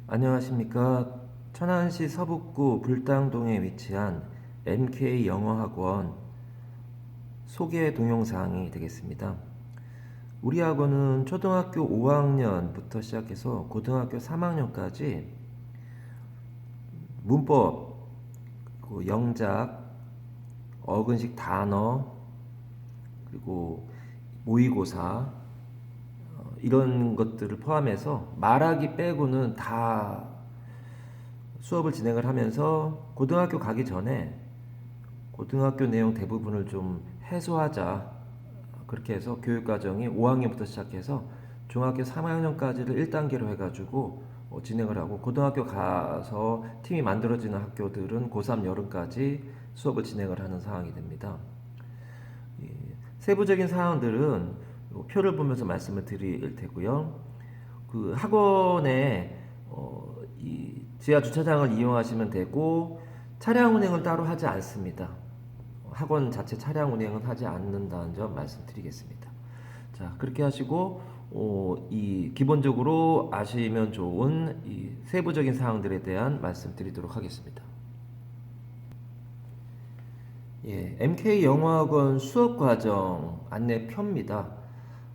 안녕하십니까. 천안시 서북구 불당동에 위치한 MK 영어학원 소개 동영상이 되겠습니다. 우리 학원은 초등학교 5학년부터 시작해서 고등학교 3학년까지 문법, 영작, 어근식 단어, 그리고 모의고사 이런 것들을 포함해서 말하기 빼고는 다 수업을 진행을 하면서 고등학교 가기 전에 고등학교 내용 대부분을 좀 해소하자, 그렇게 해서 교육과정이 5학년부터 시작해서 중학교 3학년까지를 1단계로 해가지고 진행을 하고, 고등학교 가서 팀이 만들어지는 학교들은 고3 여름까지 수업을 진행을 하는 상황이 됩니다. 세부적인 사항들은 표를 보면서 말씀을 드릴 테고요. 그 학원에 이 지하 주차장을 이용하시면 되고, 차량 운행을 따로 하지 않습니다. 학원 자체 차량 운행은 하지 않는다는 점 말씀드리겠습니다. 자, 그렇게 하시고 이 기본적으로 아시면 좋은 이 세부적인 사항들에 대한 말씀드리도록 하겠습니다. 예, MK 영어학원 수업 과정 안내표입니다.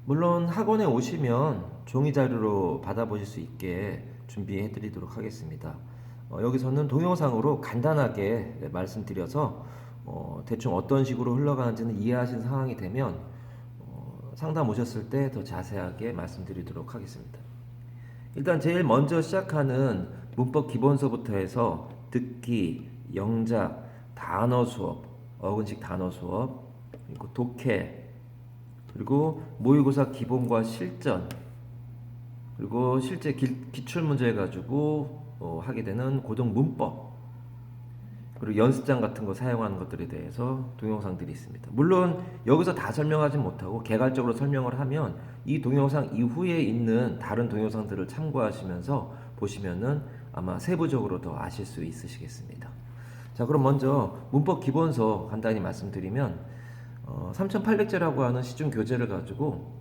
물론 학원에 오시면 종이 자료로 받아보실 수 있게 준비해 드리도록 하겠습니다. 여기서는 동영상으로 간단하게 말씀드려서 대충 어떤 식으로 흘러가는지는 이해하신 상황이 되면 상담 오셨을 때 더 자세하게 말씀드리도록 하겠습니다. 일단 제일 먼저 시작하는 문법 기본서부터 해서 듣기, 영작, 단어 수업, 어근식 단어 수업, 그리고 독해, 그리고 모의고사 기본과 실전, 그리고 실제 기출문제 가지고 하게 되는 고등 문법, 그리고 연습장 같은 거 사용하는 것들에 대해서 동영상들이 있습니다. 물론 여기서 다 설명하지 못하고 개괄적으로 설명을 하면 이 동영상 이후에 있는 다른 동영상들을 참고하시면서 보시면은 아마 세부적으로 더 아실 수 있으시겠습니다. 자, 그럼 먼저 문법 기본서 간단히 말씀드리면 3800제라고 하는 시중 교재를 가지고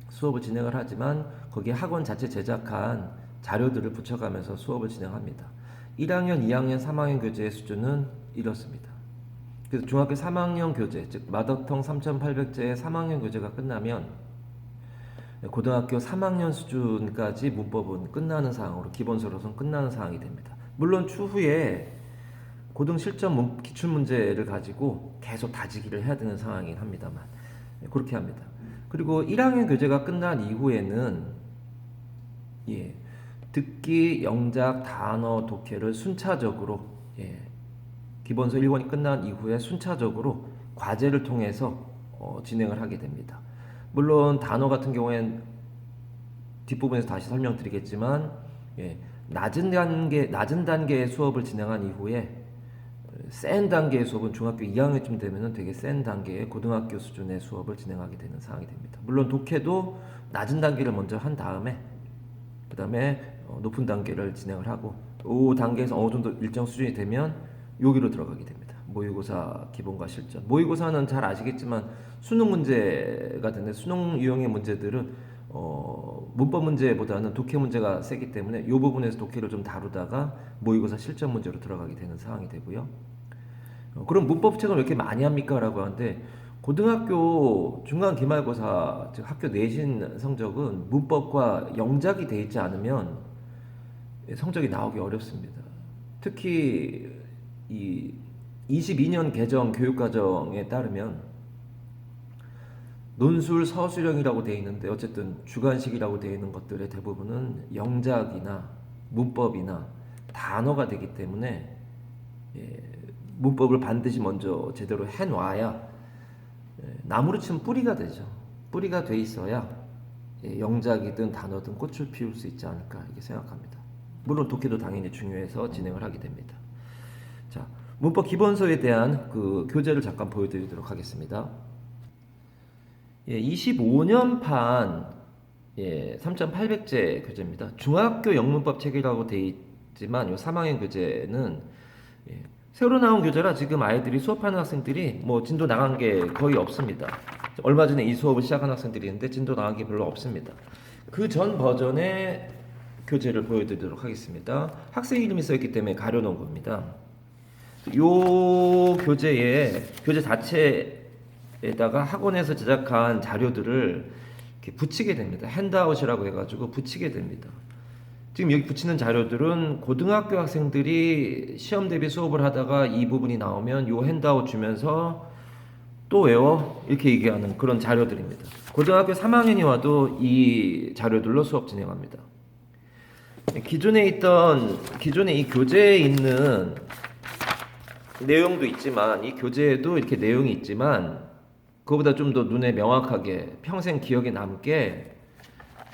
수업을 진행을 하지만 거기에 학원 자체 제작한 자료들을 붙여가면서 수업을 진행합니다. 1학년, 2학년, 3학년 교재의 수준은 이렇습니다. 그래서 중학교 3학년 교재, 즉 마더텅 3800제의 3학년 교재가 끝나면 고등학교 3학년 수준까지 문법은 끝나는 상황으로, 기본서로서는 끝나는 상황이 됩니다. 물론 추후에 고등 실전 기출문제를 가지고 계속 다지기를 해야 되는 상황이긴 합니다만 그렇게 합니다. 그리고 1학년 교재가 끝난 이후에는 듣기, 영작, 단어, 독해를 순차적으로 기본서 1권이 끝난 이후에 순차적으로 과제를 통해서 진행을 하게 됩니다. 물론 단어 같은 경우엔 뒷부분에서 다시 설명드리겠지만 낮은 단계의 수업을 진행한 이후에 센 단계의 수업은 중학교 2학년쯤 되면은 되게 센 단계의 고등학교 수준의 수업을 진행하게 되는 상황이 됩니다. 물론 독해도 낮은 단계를 먼저 한 다음에 그 다음에 높은 단계를 진행을 하고, 그 단계에서 어느 정도 일정 수준이 되면 여기로 들어가게 됩니다. 모의고사 기본과 실전. 모의고사는 잘 아시겠지만 수능 문제가 되는데, 수능 유형의 문제들은 문법 문제보다는 독해 문제가 세기 때문에 이 부분에서 독해를 좀 다루다가 모의고사 실전 문제로 들어가게 되는 상황이 되고요. 그럼 문법 책을 왜 이렇게 많이 합니까? 라고 하는데, 고등학교 중간 기말고사, 즉 학교 내신 성적은 문법과 영작이 돼 있지 않으면 성적이 나오기 어렵습니다. 특히 이 22년 개정 교육과정에 따르면 논술 서술형이라고 되어 있는데, 어쨌든 주관식이라고 되어 있는 것들의 대부분은 영작이나 문법이나 단어가 되기 때문에 문법을 반드시 먼저 제대로 해놔야 나무로 치면 뿌리가 되죠. 뿌리가 돼 있어야 영작이든 단어든 꽃을 피울 수 있지 않을까 이렇게 생각합니다. 물론 독해도 당연히 중요해서 진행을 하게 됩니다. 자, 문법 기본서에 대한 그 교재를 잠깐 보여드리도록 하겠습니다. 25년판 3800제 교재입니다. 중학교 영문법 책이라고 되어 있지만 이 3학년 교재는 새로 나온 교재라 지금 아이들이 수업하는 학생들이 뭐 진도 나간 게 거의 없습니다. 얼마 전에 이 수업을 시작한 학생들이 있는데 진도 나간 게 별로 없습니다. 그 전 버전의 교재를 보여드리도록 하겠습니다. 학생 이름이 써있기 때문에 가려놓은 겁니다. 요 교재 자체에다가 학원에서 제작한 자료들을 이렇게 붙이게 됩니다. 핸드아웃이라고 해가지고 붙이게 됩니다. 지금 여기 붙이는 자료들은 고등학교 학생들이 시험 대비 수업을 하다가 이 부분이 나오면 요 핸드아웃 주면서 또 외워 이렇게 얘기하는 그런 자료들입니다. 고등학교 3학년이 와도 이 자료들로 수업 진행합니다. 기존에 이 교재에 있는 내용도 있지만, 이 교재에도 이렇게 내용이 있지만 그거보다 좀 더 눈에 명확하게 평생 기억에 남게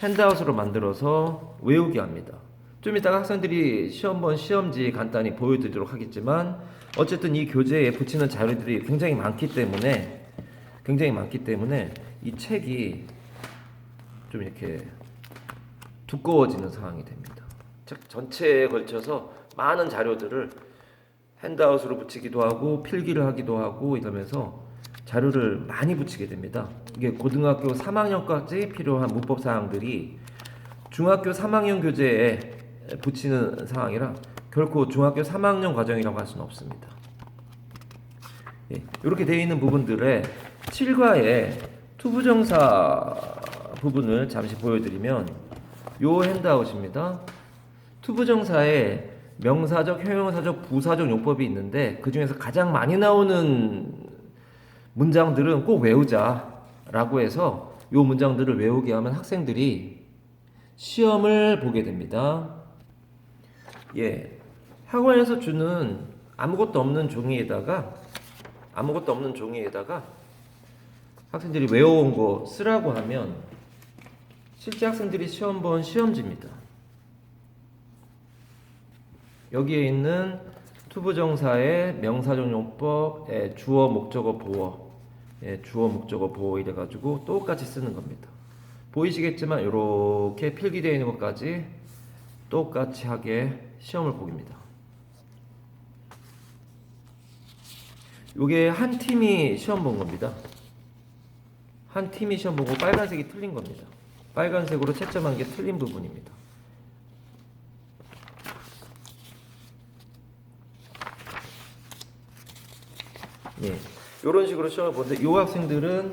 핸드아웃으로 만들어서 외우게 합니다. 좀 이따가 학생들이 시험지 간단히 보여드리도록 하겠지만, 어쨌든 이 교재에 붙이는 자료들이 굉장히 많기 때문에 이 책이 좀 이렇게 두꺼워지는 상황이 됩니다. 책 전체에 걸쳐서 많은 자료들을 핸드아웃으로 붙이기도 하고 필기를 하기도 하고 이러면서 자료를 많이 붙이게 됩니다. 이게 고등학교 3학년까지 필요한 문법 사항들이 중학교 3학년 교재에 붙이는 상황이라 결코 중학교 3학년 과정이라고 할 수는 없습니다. 예, 이렇게 되어 있는 부분들의 7과의 투부정사 부분을 잠시 보여드리면 요 핸드아웃입니다. 투부정사에 명사적, 형용사적, 부사적 용법이 있는데 그 중에서 가장 많이 나오는 문장들은 꼭 외우자라고 해서 요 문장들을 외우게 하면 학생들이 시험을 보게 됩니다. 예, 학원에서 주는 아무것도 없는 종이에다가 학생들이 외워온 거 쓰라고 하면 실제 학생들이 시험 본 시험지입니다. 여기에 있는 투부정사의 명사적 용법, 주어, 목적어, 보어, 주어, 목적어, 보어 이래가지고 똑같이 쓰는 겁니다. 보이시겠지만 이렇게 필기되어 있는 것까지 똑같이 하게 시험을 보깁니다. 요게 한 팀이 시험 본 겁니다. 한 팀이 시험 보고 빨간색이 틀린 겁니다. 빨간색으로 채점한 게 틀린 부분입니다. 예, 이런 식으로 시험을 보는데 이 학생들은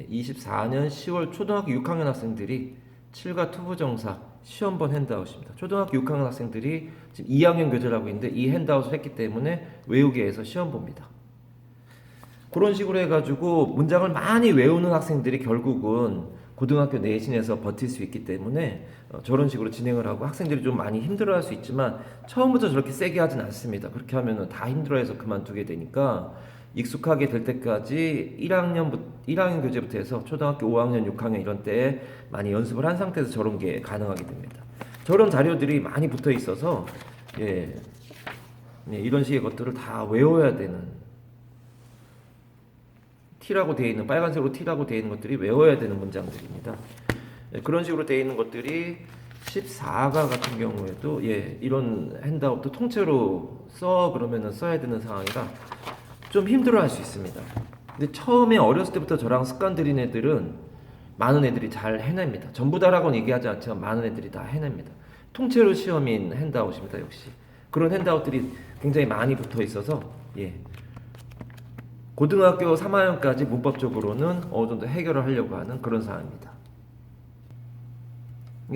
24년 10월 초등학교 6학년 학생들이 7과 투부정사 시험 본 핸드아웃입니다. 초등학교 6학년 학생들이 지금 2학년 교재를 하고 있는데 이 핸드아웃을 했기 때문에 외우게 해서 시험 봅니다. 그런 식으로 해가지고 문장을 많이 외우는 학생들이 결국은 고등학교 내신에서 버틸 수 있기 때문에 저런 식으로 진행을 하고 학생들이 좀 많이 힘들어할 수 있지만 처음부터 저렇게 세게 하진 않습니다. 그렇게 하면 다 힘들어해서 그만두게 되니까 익숙하게 될 때까지 1학년 교재부터 해서 초등학교 5학년, 6학년 이런 때에 많이 연습을 한 상태에서 저런 게 가능하게 됩니다. 저런 자료들이 많이 붙어 있어서 이런 식의 것들을 다 외워야 되는 T라고 되어 있는 빨간색으로 T라고 되어 있는 것들이 외워야 되는 문장들입니다. 그런 식으로 되어 있는 것들이 14가 같은 경우에도 이런 핸드아웃도 통째로 그러면은 써야 되는 상황이라 좀 힘들어할 수 있습니다. 근데 처음에 어렸을 때부터 저랑 습관 들인 애들은 많은 애들이 잘 해냅니다. 전부 다라고는 얘기하지 않지만 많은 애들이 다 해냅니다. 통째로 시험인 핸드아웃입니다. 역시 그런 핸드아웃들이 굉장히 많이 붙어 있어서 고등학교 3학년까지 문법적으로는 어느 정도 해결을 하려고 하는 그런 사항입니다.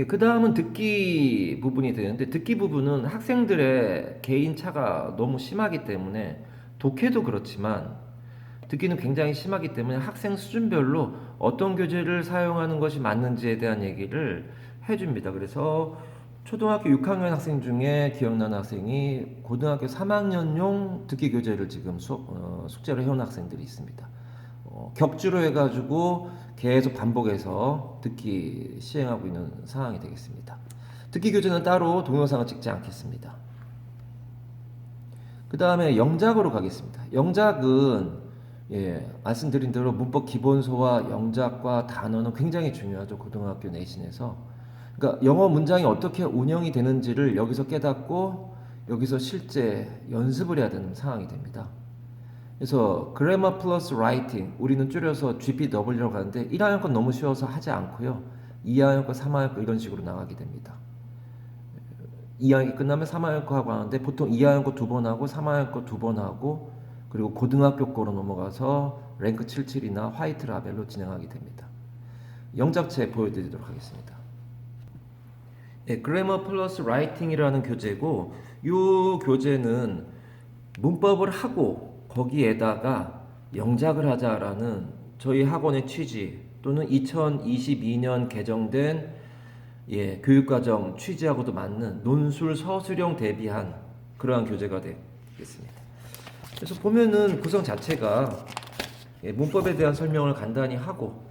그 다음은 듣기 부분이 되는데 듣기 부분은 학생들의 개인차가 너무 심하기 때문에 독해도 그렇지만 듣기는 굉장히 심하기 때문에 학생 수준별로 어떤 교재를 사용하는 것이 맞는지에 대한 얘기를 해줍니다. 그래서 초등학교 6학년 학생 중에 기억나는 학생이 고등학교 3학년용 듣기 교재를 지금 숙제로 해온 학생들이 있습니다. 격주로 해가지고 계속 반복해서 듣기 시행하고 있는 상황이 되겠습니다. 듣기 교재는 따로 동영상을 찍지 않겠습니다. 그 다음에 영작으로 가겠습니다. 영작은 말씀드린 대로 문법 기본소와 영작과 단어는 굉장히 중요하죠. 고등학교 내신에서. 그러니까 영어 문장이 어떻게 운영이 되는지를 여기서 깨닫고 여기서 실제 연습을 해야 되는 상황이 됩니다. 그래서 grammar plus writing 우리는 줄여서 GPW라고 하는데 1학년 건 너무 쉬워서 하지 않고요. 2학년 거, 3학년 거 이런 식으로 나가게 됩니다. 2학년이 끝나면 3학년 거 하고 하는데 보통 2학년 거 2번 하고 3학년 거 2번 하고 그리고 고등학교 거로 넘어가서 랭크 77이나 화이트 라벨로 진행하게 됩니다. 영작체 보여드리도록 하겠습니다. 네, grammar plus writing이라는 교재고 이 교재는 문법을 하고 거기에다가 영작을 하자라는 저희 학원의 취지 또는 2022년 개정된 교육과정 취지하고도 맞는 논술 서술형 대비한 그러한 교재가 되겠습니다. 그래서 보면은 구성 자체가 문법에 대한 설명을 간단히 하고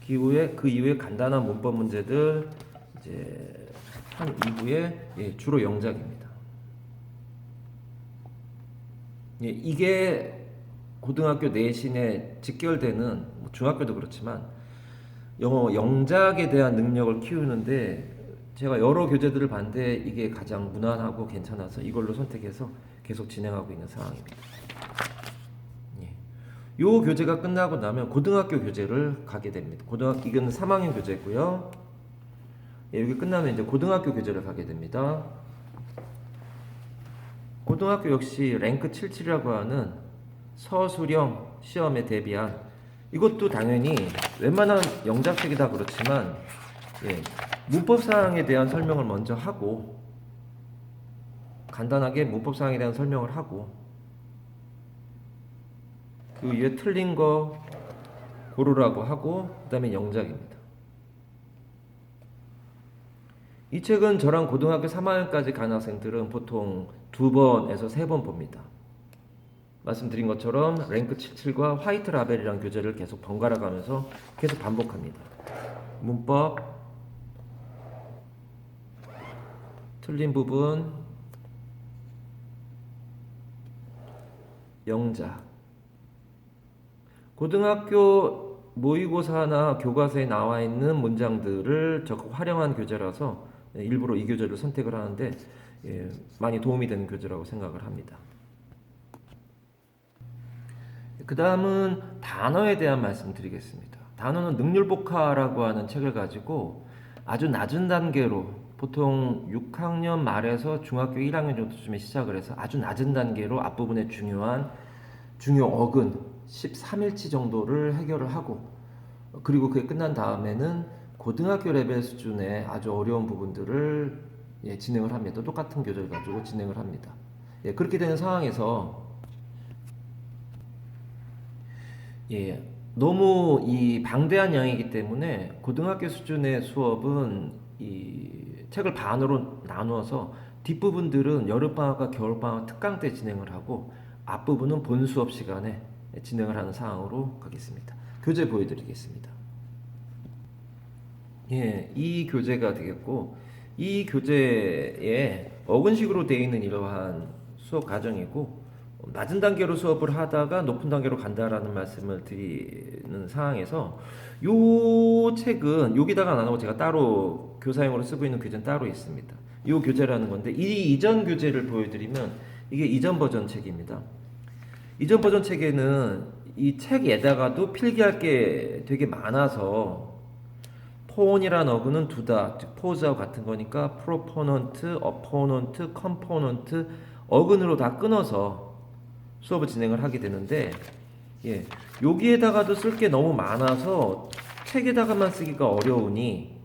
그 이후에 간단한 문법 문제들 이제 한 이후에 주로 영작입니다. 이게 고등학교 내신에 직결되는 중학교도 그렇지만 영어 영작에 대한 능력을 키우는데 제가 여러 교재들을 봤는데 이게 가장 무난하고 괜찮아서 이걸로 선택해서 계속 진행하고 있는 상황입니다. 이 교재가 끝나고 나면 고등학교 교재를 가게 됩니다. 이건 3학년 교재고요. 여기 끝나면 이제 고등학교 교재를 가게 됩니다. 고등학교 역시 랭크 77이라고 하는 서술형 시험에 대비한 이것도 당연히 웬만한 영작책이 다 그렇지만 문법사항에 대한 설명을 먼저 하고 간단하게 문법사항에 대한 설명을 하고 그 위에 틀린 거 고르라고 하고 그 다음에 영작입니다. 이 책은 저랑 고등학교 3학년까지 간 학생들은 보통 2번에서 3번 봅니다. 말씀드린 것처럼 랭크 77과 화이트 라벨이라는 교재를 계속 번갈아 가면서 계속 반복합니다. 문법, 틀린 부분, 영작. 고등학교 모의고사나 교과서에 나와 있는 문장들을 적극 활용한 교재라서 일부러 이 교재를 선택을 하는데 많이 도움이 되는 교재라고 생각을 합니다. 그 다음은 단어에 대한 말씀 드리겠습니다. 단어는 능률복화라고 하는 책을 가지고 아주 낮은 단계로 보통 6학년 말에서 중학교 1학년 정도쯤에 시작을 해서 아주 낮은 단계로 앞부분에 중요 어근 13일치 정도를 해결을 하고 그리고 그게 끝난 다음에는 고등학교 레벨 수준의 아주 어려운 부분들을 진행을 합니다. 똑같은 교재를 가지고 진행을 합니다. 그렇게 되는 상황에서 너무 이 방대한 양이기 때문에 고등학교 수준의 수업은 이 책을 반으로 나누어서 뒷부분들은 여름방학과 겨울방학 특강 때 진행을 하고 앞부분은 본 수업 시간에 진행을 하는 상황으로 가겠습니다. 교재 보여드리겠습니다. 이 교재가 되겠고 이 교재에 어근식으로 되어 있는 이러한 수업 과정이고 낮은 단계로 수업을 하다가 높은 단계로 간다라는 말씀을 드리는 상황에서 이 책은 여기다가 안 하고 제가 따로 교사용으로 쓰고 있는 교재는 따로 있습니다. 이 교재라는 건데 이 이전 교재를 보여드리면 이게 이전 버전 책입니다. 이전 버전 책에는 이 책에다가도 필기할 게 되게 많아서 폰이란 어근은 두다, 즉 포즈하고 같은 거니까 프로포넌트, 어포넌트, 컴포넌트 어근으로 다 끊어서 수업을 진행을 하게 되는데 여기에다가도 쓸 게 너무 많아서 책에다가만 쓰기가 어려우니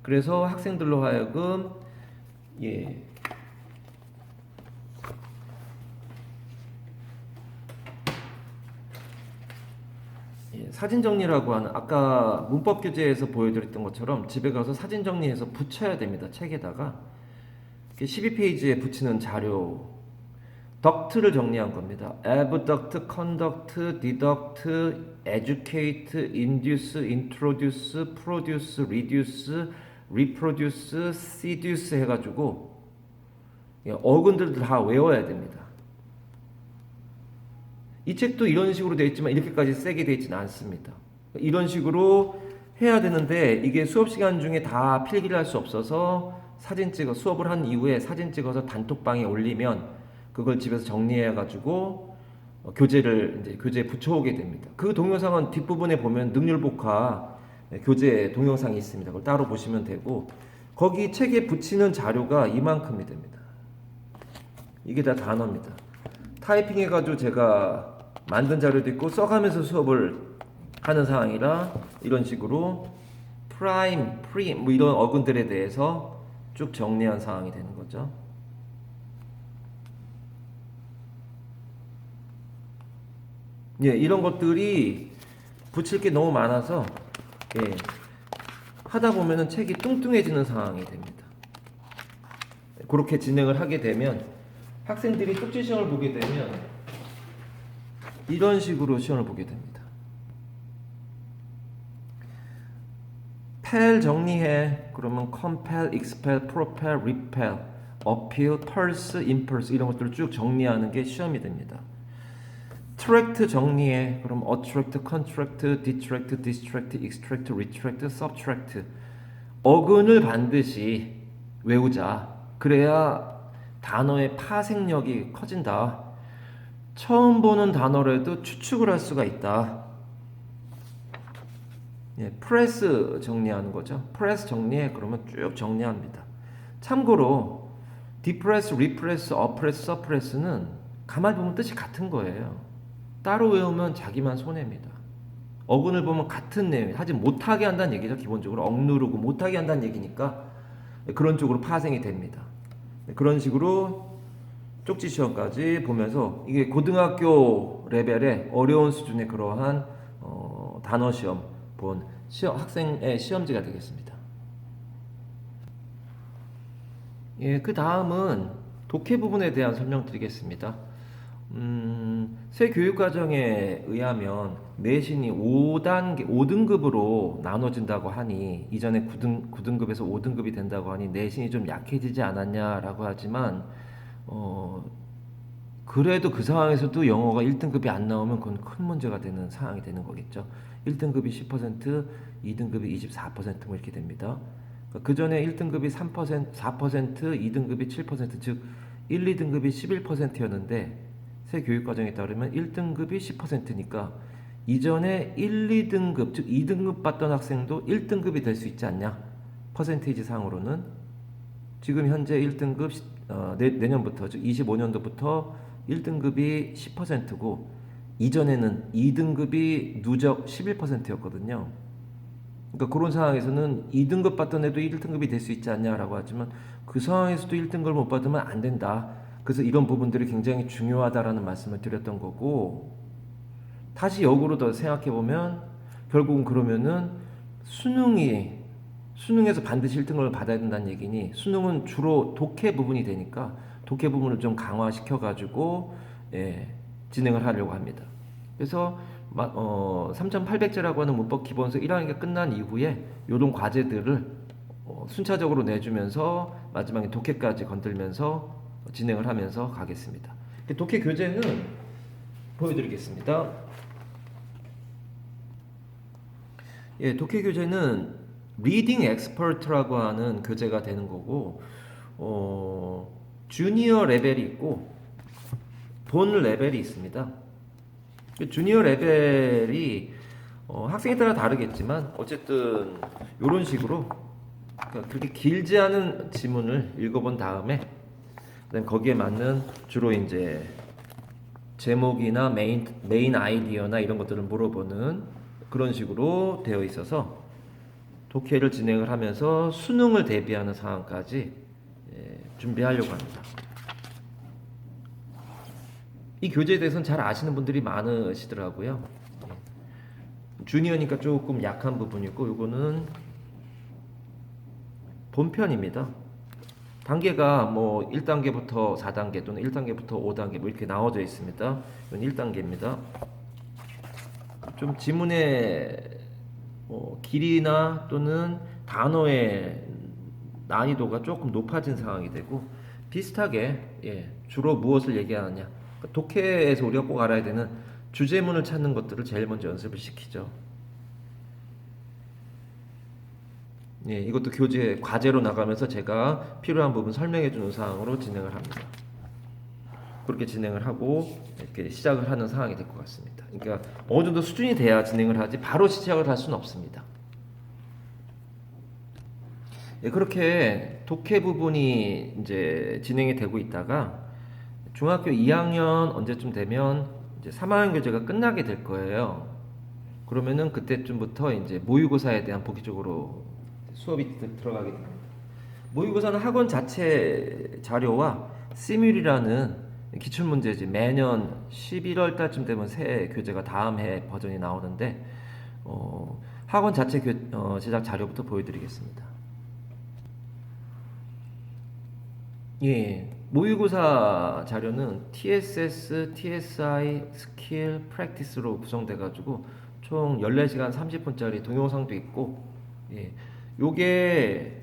그래서 학생들로 하여금 사진 정리라고 하는 아까 문법 교재에서 보여드렸던 것처럼 집에 가서 사진 정리해서 붙여야 됩니다. 책에다가 12페이지에 붙이는 자료 덕트를 정리한 겁니다. abduct, conduct, deduct, educate, induce, introduce, produce, reduce, reproduce, seduce 해가지고 어근들 다 외워야 됩니다. 이 책도 이런 식으로 되어 있지만 이렇게까지 세게 되어 있지는 않습니다. 이런 식으로 해야 되는데 이게 수업 시간 중에 다 필기를 할 수 없어서 사진 찍어 수업을 한 이후에 사진 찍어서 단톡방에 올리면 그걸 집에서 정리해가지고 교재를 이제 교재에 붙여오게 됩니다. 그 동영상은 뒷부분에 보면 능률복화 교재 동영상이 있습니다. 그걸 따로 보시면 되고 거기 책에 붙이는 자료가 이만큼이 됩니다. 이게 다 단어입니다. 타이핑해가지고 제가 만든 자료도 있고 써가면서 수업을 하는 상황이라 이런 식으로 프라임, 프림 뭐 이런 어근들에 대해서 쭉 정리한 상황이 되는 거죠. 예, 이런 것들이 붙일 게 너무 많아서 예, 하다 보면은 책이 뚱뚱해지는 상황이 됩니다. 그렇게 진행을 하게 되면 학생들이 쪽지 시험을 보게 되면 이런 식으로 시험을 보게 됩니다. 펠 정리해. 그러면 compel, expel, propel, repel, appeal, pulse, impulse 이런 것들을 쭉 정리하는 게 시험이 됩니다. 트랙트 정리해. 그럼 attract, contract, detract, distract, extract, retract, subtract 어근을 반드시 외우자. 그래야 단어의 파생력이 커진다. 처음 보는 단어라도 추측을 할 수가 있다. 예, 프레스 정리하는 거죠. 프레스 정리해. 그러면 쭉 정리합니다. 참고로 디프레스, 리프레스, 어프레스, 서프레스는 가만히 보면 뜻이 같은 거예요. 따로 외우면 자기만 손해입니다. 어근을 보면 같은 내용, 하지 못하게 한다는 얘기죠. 기본적으로 억누르고 못하게 한다는 얘기니까 그런 쪽으로 파생이 됩니다. 그런 식으로 쪽지 시험까지 보면서 이게 고등학교 레벨의 어려운 수준의 그러한 단어 시험 본 학생의 시험지가 되겠습니다. 예, 그 다음은 독해 부분에 대한 설명드리겠습니다. 새 교육과정에 의하면 내신이 5등급으로 나눠진다고 하니 이전에 9등급에서 5등급이 된다고 하니 내신이 좀 약해지지 않았냐라고 하지만 그래도 그 상황에서도 영어가 1등급이 안 나오면 그건 큰 문제가 되는 상황이 되는 거겠죠. 1등급이 10%, 2등급이 24% 뭐 이렇게 됩니다. 그 전에 1등급이 3%, 4%, 2등급이 7%, 즉 1, 2등급이 11%였는데 새 교육과정에 따르면 1등급이 10%니까 이전에 1, 2등급, 즉 2등급 받던 학생도 1등급이 될 수 있지 않냐? 퍼센테이지 상으로는 지금 현재 1등급 내년부터 즉 25년도부터 1등급이 10%고 이전에는 2등급이 누적 11%였거든요. 그러니까 그런 상황에서는 2등급 받던 애도 1등급이 될 수 있지 않냐라고 하지만 그 상황에서도 1등급을 못 받으면 안 된다. 그래서 이런 부분들이 굉장히 중요하다라는 말씀을 드렸던 거고 다시 역으로 더 생각해 보면 결국은 그러면은 수능에서 반드시 1등급을 받아야 된다는 얘기니 수능은 주로 독해 부분이 되니까 독해 부분을 좀 강화시켜 가지고 진행을 하려고 합니다. 그래서 3,800제라고 하는 문법 기본서 1학기가 끝난 이후에 이런 과제들을 순차적으로 내주면서 마지막에 독해까지 건들면서 진행을 하면서 가겠습니다. 독해 교재는 보여드리겠습니다. 예, 독해 교재는 리딩 엑스퍼트라고 하는 교재가 되는 거고 주니어 레벨이 있고 본 레벨이 있습니다. 주니어 레벨이 학생에 따라 다르겠지만 어쨌든 이런 식으로 그렇게 길지 않은 지문을 읽어본 다음에 거기에 맞는 주로 이제 제목이나 메인 아이디어나 이런 것들을 물어보는 그런 식으로 되어 있어서 독해를 진행을 하면서 수능을 대비하는 상황까지 준비하려고 합니다. 이 교재에 대해서는 잘 아시는 분들이 많으시더라고요. 주니어니까 조금 약한 부분이 있고 이거는 본편입니다. 단계가 뭐 1단계부터 4단계 또는 1단계부터 5단계 뭐 이렇게 나눠져 있습니다. 이건 1단계입니다. 좀 지문의 길이나 또는 단어의 난이도가 조금 높아진 상황이 되고 비슷하게 주로 무엇을 얘기하느냐 독해에서 우리가 꼭 알아야 되는 주제문을 찾는 것들을 제일 먼저 연습을 시키죠. 이것도 교재 과제로 나가면서 제가 필요한 부분 설명해 주는 사항으로 진행을 합니다. 그렇게 진행을 하고 이렇게 시작을 하는 상황이 될 것 같습니다. 그러니까 어느 정도 수준이 돼야 진행을 하지 바로 시작을 할 수는 없습니다. 예, 그렇게 독해 부분이 이제 진행이 되고 있다가 중학교 2학년 언제쯤 되면 이제 3학년 교재가 끝나게 될 거예요. 그러면은 그때쯤부터 이제 모의고사에 대한 본격적으로 수업이 들어가게 됩니다. 모의고사는 학원 자체 자료와 시뮬이라는 기출문제지 매년 11월 달쯤 되면 새 교재가 다음 해 버전이 나오는데 학원 자체 제작 자료부터 보여드리겠습니다. 예, 모의고사 자료는 TSS, TSI, 스킬, 프랙티스로 구성돼가지고 총 14시간 30분짜리 동영상도 있고, 예, 요게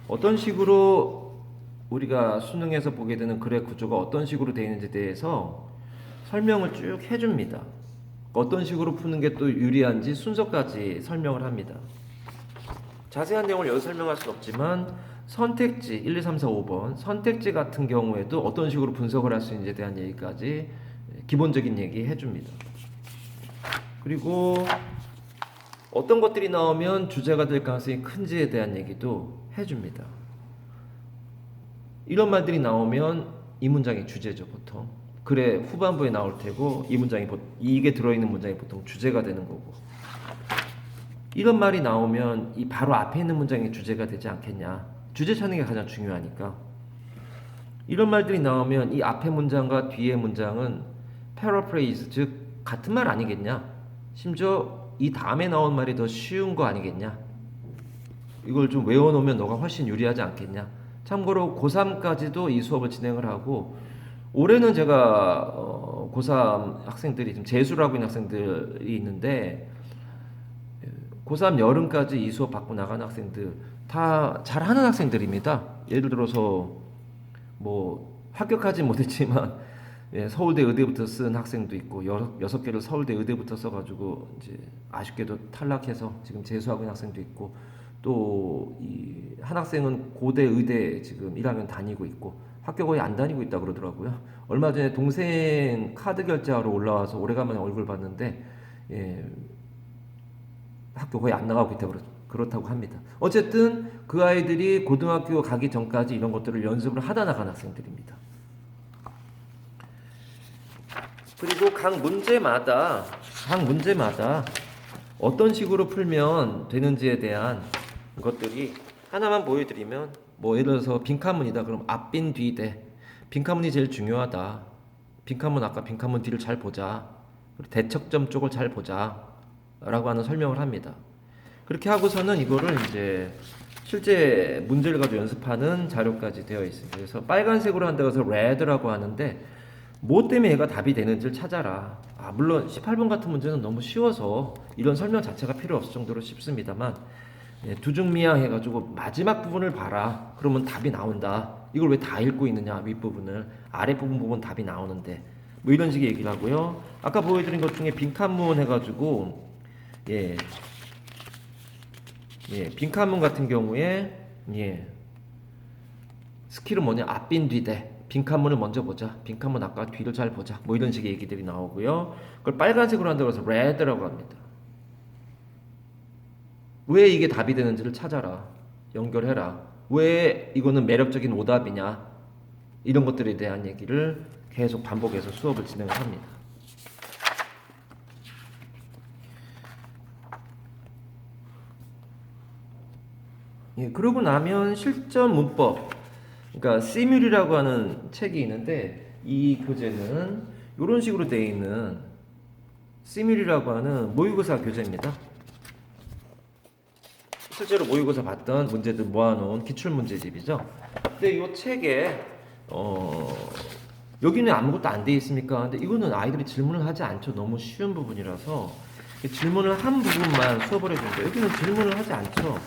어떤 식으로 우리가 수능에서 보게 되는 글의 구조가 어떤 식으로 되어 있는지에 대해서 설명을 쭉 해줍니다. 어떤 식으로 푸는 게 또 유리한지 순서까지 설명을 합니다. 자세한 내용을 여기서 설명할 수는 없지만 선택지 1, 2, 3, 4, 5번 선택지 같은 경우에도 어떤 식으로 분석을 할 수 있는지에 대한 얘기까지 기본적인 얘기 해줍니다. 그리고 어떤 것들이 나오면 주제가 될 가능성이 큰지에 대한 얘기도 해줍니다. 이런 말들이 나오면 이 문장이 주제죠, 보통. 글의 후반부에 나올 테고 이게 들어있는 문장이 보통 주제가 되는 거고. 이런 말이 나오면 이 바로 앞에 있는 문장이 주제가 되지 않겠냐. 주제 찾는 게 가장 중요하니까. 이런 말들이 나오면 이 앞에 문장과 뒤에 문장은 패러프레이즈, 즉 같은 말 아니겠냐. 심지어 이 다음에 나온 말이 더 쉬운 거 아니겠냐. 이걸 좀 외워놓으면 너가 훨씬 유리하지 않겠냐. 참고로 고3까지도 이 수업을 진행을 하고 올해는 제가 고3 학생들이 지금 재수를 하고 있는 학생들이 있는데 고3 여름까지 이 수업 받고 나가는 학생들 다 잘하는 학생들입니다. 예를 들어서 뭐 합격하지 못했지만 서울대 의대부터 쓴 학생도 있고 6개를 서울대 의대부터 써가지고 이제 아쉽게도 탈락해서 지금 재수하고 있는 학생도 있고 또 이 한 학생은 고대 의대 지금 1학년 다니고 있고 학교 거의 안 다니고 있다 그러더라고요. 얼마 전에 동생 카드 결제하러 올라와서 오래간만에 얼굴 봤는데 학교 거의 안 나가고 있다 그렇다고 합니다. 어쨌든 그 아이들이 고등학교 가기 전까지 이런 것들을 연습을 하다 나간 학생들입니다. 그리고 각 문제마다 어떤 식으로 풀면 되는지에 대한 것들이 하나만 보여드리면 뭐 예를 들어서 빈칸문이다 그럼 앞빈 뒤대 빈칸문이 제일 중요하다. 빈칸문 아까 빈칸문 뒤를 잘 보자. 그리고 대척점 쪽을 잘 보자 라고 하는 설명을 합니다. 그렇게 하고서는 이거를 이제 실제 문제를 가지고 연습하는 자료까지 되어 있습니다. 그래서 빨간색으로 한다고 해서 red라고 하는데 뭐 때문에 얘가 답이 되는지를 찾아라. 물론 18번 같은 문제는 너무 쉬워서 이런 설명 자체가 필요 없을 정도로 쉽습니다만 두중미양 해가지고 마지막 부분을 봐라. 그러면 답이 나온다. 이걸 왜 다 읽고 있느냐 윗부분을 아랫부분 보면 답이 나오는데 뭐 이런 식의 얘기를 하고요. 아까 보여드린 것 중에 빈칸문 해가지고 빈칸문 같은 경우에 스킬은 뭐냐 앞빈 뒤대 빈칸문을 먼저 보자. 빈칸문 아까 뒤를 잘 보자. 뭐 이런 식의 얘기들이 나오고요. 그걸 빨간색으로 한다고 해서 red라고 합니다. 왜 이게 답이 되는지를 찾아라. 연결해라. 왜 이거는 매력적인 오답이냐. 이런 것들에 대한 얘기를 계속 반복해서 수업을 진행을 합니다. 그러고 나면 실전 문법, 그러니까 시뮬이라고 하는 책이 있는데 이 교재는 이런 식으로 되어 있는 시뮬이라고 하는 모의고사 교재입니다. 실제로 모의고사 봤던 문제들 모아놓은 기출문제집이죠. 근데 이 책에 여기는 아무것도 안 돼 있습니까? 근데 이거는 아이들이 질문을 하지 않죠. 너무 쉬운 부분이라서 질문을 한 부분만 수업을 해주는데 여기는 질문을 하지 않죠.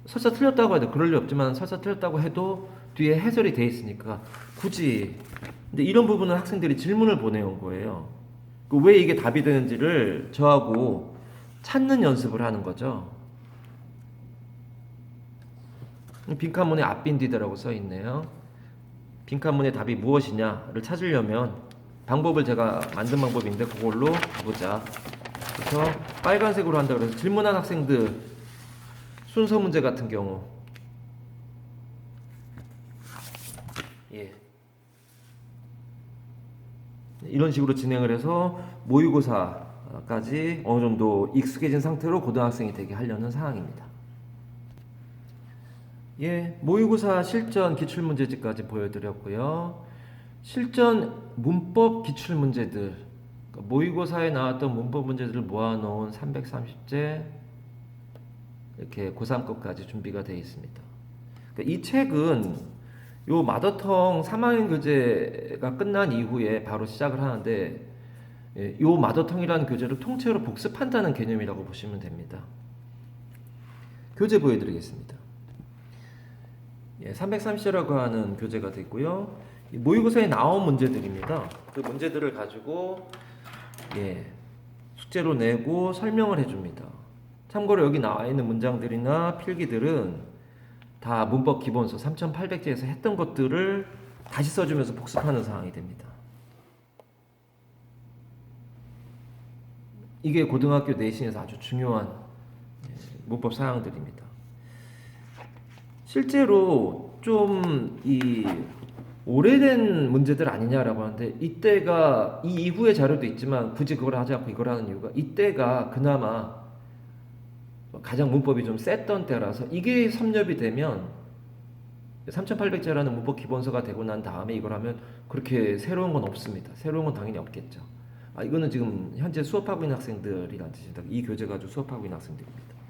설사 틀렸다고 해도 그럴 리 없지만 설사 틀렸다고 해도 뒤에 해설이 돼 있으니까 굳이 근데 이런 부분은 학생들이 질문을 보내온 거예요. 왜 이게 답이 되는지를 저하고 찾는 연습을 하는 거죠. 빈칸문에 앞빈 뒤대라고 써 있네요. 빈칸문의 답이 무엇이냐를 찾으려면 방법을 제가 만든 방법인데 그걸로 가보자. 그래서 빨간색으로 한다 그래서 질문한 학생들 순서 문제 같은 경우 예. 이런 식으로 진행을 해서 모의고사까지 어느 정도 익숙해진 상태로 고등학생이 되게 하려는 상황입니다. 예, 모의고사 실전 기출문제집까지 보여드렸고요. 실전 문법 기출문제들, 그러니까 모의고사에 나왔던 문법 문제들을 모아놓은 330제 이렇게 고3급까지 준비가 되어 있습니다. 그러니까 이 책은 요 마더텅 3학년 교재가 끝난 이후에 바로 시작을 하는데 요 마더텅이라는 교재를 통째로 복습한다는 개념이라고 보시면 됩니다. 교재 보여드리겠습니다. 330제라고 하는 교재가 되고요. 모의고사에 나온 문제들입니다. 그 문제들을 가지고 숙제로 내고 설명을 해줍니다. 참고로 여기 나와 있는 문장들이나 필기들은 다 문법 기본서 3800제에서 했던 것들을 다시 써주면서 복습하는 상황이 됩니다. 이게 고등학교 내신에서 아주 중요한 문법 사항들입니다. 실제로 좀 오래된 문제들 아니냐라고 하는데 이때가 이 이후의 자료도 있지만 굳이 그걸 하지 않고 이걸 하는 이유가 이때가 그나마 가장 문법이 좀 셌던 때라서 이게 섭렵이 되면 3800제라는 문법 기본서가 되고 난 다음에 이걸 하면 그렇게 새로운 건 없습니다. 새로운 건 당연히 없겠죠. 이거는 지금 현재 수업하고 있는 학생들이란 뜻입니다. 이 교재 가지고 수업하고 있는 학생들입니다.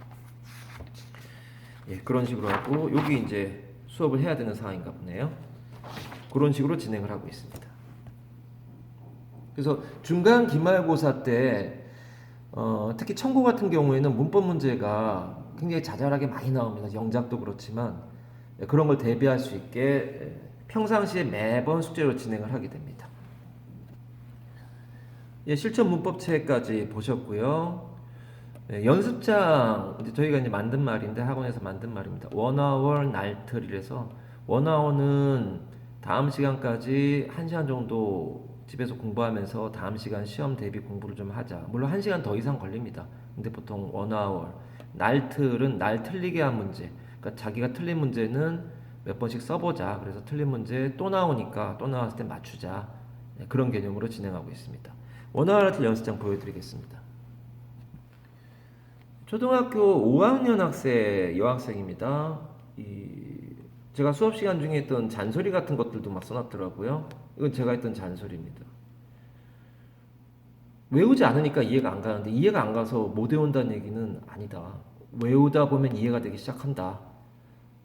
그런 식으로 하고 여기 이제 수업을 해야 되는 상황인가 보네요. 그런 식으로 진행을 하고 있습니다. 그래서 중간 기말고사 때 특히 청고 같은 경우에는 문법 문제가 굉장히 자잘하게 많이 나옵니다. 영작도 그렇지만 그런 걸 대비할 수 있게 평상시에 매번 숙제로 진행을 하게 됩니다. 실전 문법책까지 보셨고요. 연습장 이제 저희가 이제 만든 말인데 학원에서 만든 말입니다. 원아워 날틀이라서 원아워는 다음 시간까지 1시간 정도 집에서 공부하면서 다음 시간 시험 대비 공부를 좀 하자. 물론 1시간 더 이상 걸립니다. 근데 보통 원아워 날틀은 날 틀리게 한 문제. 그러니까 자기가 틀린 문제는 몇 번씩 써보자. 그래서 틀린 문제 또 나오니까 또 나왔을 때 맞추자. 그런 개념으로 진행하고 있습니다. 원아워 날틀 연습장 보여드리겠습니다. 초등학교 5학년 학생 여학생입니다. 제가 수업 시간 중에 했던 잔소리 같은 것들도 막 써놨더라고요. 이건 제가 했던 잔소리입니다. 외우지 않으니까 이해가 안 가는데 이해가 안 가서 못 외운다는 얘기는 아니다. 외우다 보면 이해가 되기 시작한다.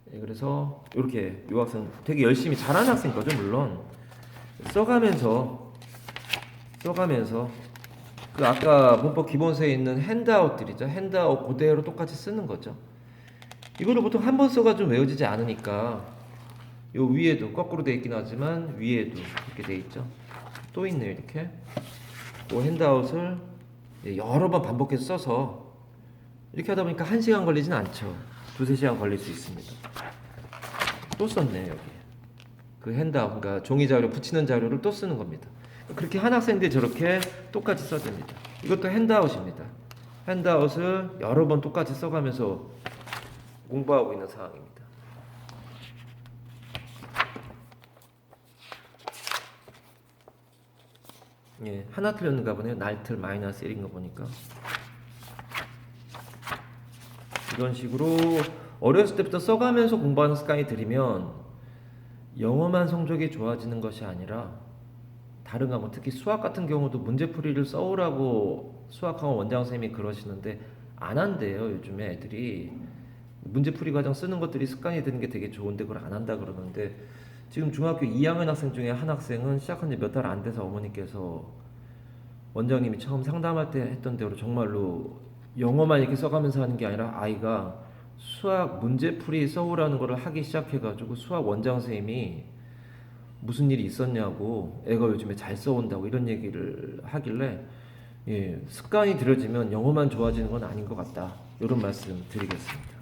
그래서 이렇게 이 학생 되게 열심히 잘하는 학생 거죠, 물론. 써가면서 그 아까 문법 기본서에 있는 핸드아웃들이죠. 핸드아웃 그대로 똑같이 쓰는 거죠. 이거를 보통 한 번 써가지고 외워지지 않으니까 요 위에도 거꾸로 되어 있긴 하지만 위에도 이렇게 되어 있죠. 또 있네요, 이렇게. 그 핸드아웃을 여러 번 반복해서 써서 이렇게 하다 보니까 1시간 걸리진 않죠. 2-3시간 걸릴 수 있습니다. 또 썼네, 여기. 그 핸드아웃, 그러니까 종이 자료 붙이는 자료를 또 쓰는 겁니다. 그렇게 한 학생들이 저렇게 똑같이 써줍니다. 이것도 핸드아웃입니다. 핸드아웃을 여러 번 똑같이 써가면서 공부하고 있는 상황입니다. 하나 틀렸는가 보네요. 날틀 -1인 거 보니까. 이런 식으로 어렸을 때부터 써가면서 공부하는 습관이 들이면 영어만 성적이 좋아지는 것이 아니라 다른 과목, 특히 수학 같은 경우도 문제풀이를 써오라고 수학학원 원장 선생님이 그러시는데 안 한대요. 요즘에 애들이 문제풀이 과정 쓰는 것들이 습관이 되는 게 되게 좋은데 그걸 안 한다 그러는데 지금 중학교 2학년 학생 중에 한 학생은 시작한 지 몇 달 안 돼서 어머니께서 원장님이 처음 상담할 때 했던 대로 정말로 영어만 이렇게 써가면서 하는 게 아니라 아이가 수학 문제풀이 써오라는 거를 하기 시작해가지고 수학 원장 선생님이 무슨 일이 있었냐고 애가 요즘에 잘 써온다고 이런 얘기를 하길래 습관이 들여지면 영어만 좋아지는 건 아닌 것 같다. 이런 말씀 드리겠습니다.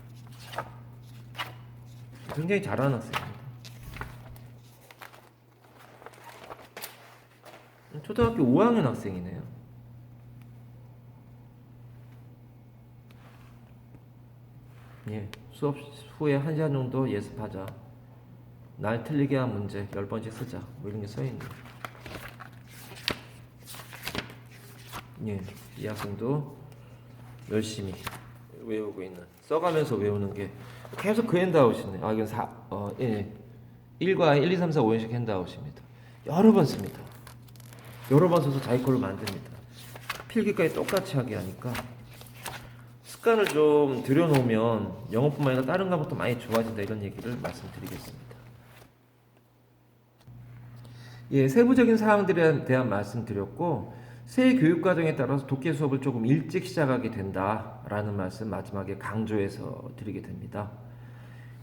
굉장히 잘하는 학생입니다. 초등학교 5학년 학생이네요. 예, 수업 후에 1시간 정도 예습하자. 날 틀리게 한 문제 10번씩 쓰자. 뭐 이런 게 써있네요. 예, 이 학생도 열심히 외우고 있는, 써가면서 외우는 게 계속 그 핸드아웃이네. 아, 이건 예. 1과 1, 2, 3, 4, 5연식 핸드아웃입니다. 여러 번 씁니다. 여러 번 써서 자기 걸로 만듭니다. 필기까지 똑같이 하게 하니까 습관을 좀 들여놓으면 영어뿐만 아니라 다른 과목도 많이 좋아진다, 이런 얘기를 말씀드리겠습니다. 예, 세부적인 사항들에 대한 말씀드렸고, 새 교육과정에 따라서 독해 수업을 조금 일찍 시작하게 된다라는 말씀 마지막에 강조해서 드리게 됩니다.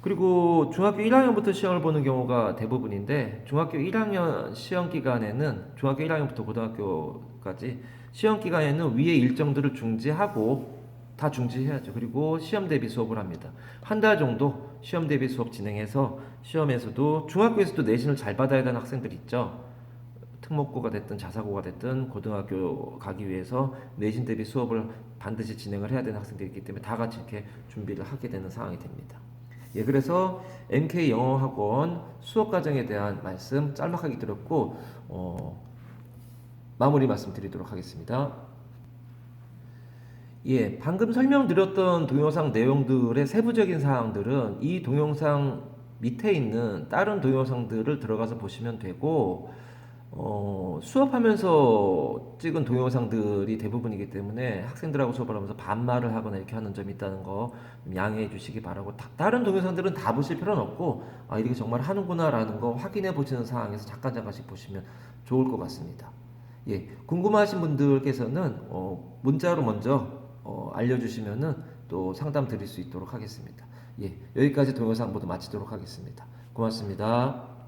그리고 중학교 1학년부터 시험을 보는 경우가 대부분인데, 중학교 1학년 시험 기간에는, 중학교 1학년부터 고등학교까지 시험 기간에는 위의 일정들을 중지하고, 다 중지해야죠. 그리고 시험 대비 수업을 합니다. 한 달 정도 시험 대비 수업 진행해서 시험에서도, 중학교에서도 내신을 잘 받아야 되는 학생들 있죠. 특목고가 됐든 자사고가 됐든 고등학교 가기 위해서 내신 대비 수업을 반드시 진행을 해야 되는 학생들이 있기 때문에 다 같이 이렇게 준비를 하게 되는 상황이 됩니다. 예, 그래서 MK 영어학원 수업 과정에 대한 말씀 짤막하게 드렸고, 마무리 말씀드리도록 하겠습니다. 예, 방금 설명드렸던 동영상 내용들의 세부적인 사항들은 이 동영상 밑에 있는 다른 동영상들을 들어가서 보시면 되고, 수업하면서 찍은 동영상들이 대부분이기 때문에 학생들하고 수업을 하면서 반말을 하거나 이렇게 하는 점이 있다는 거 양해해 주시기 바라고, 다른 동영상들은 다 보실 필요는 없고, 아, 이렇게 정말 하는구나 라는 거 확인해 보시는 상황에서 잠깐씩 보시면 좋을 것 같습니다. 예, 궁금하신 분들께서는 문자로 먼저 알려주시면은 또 상담 드릴 수 있도록 하겠습니다. 예, 여기까지 동영상 모두 마치도록 하겠습니다. 고맙습니다.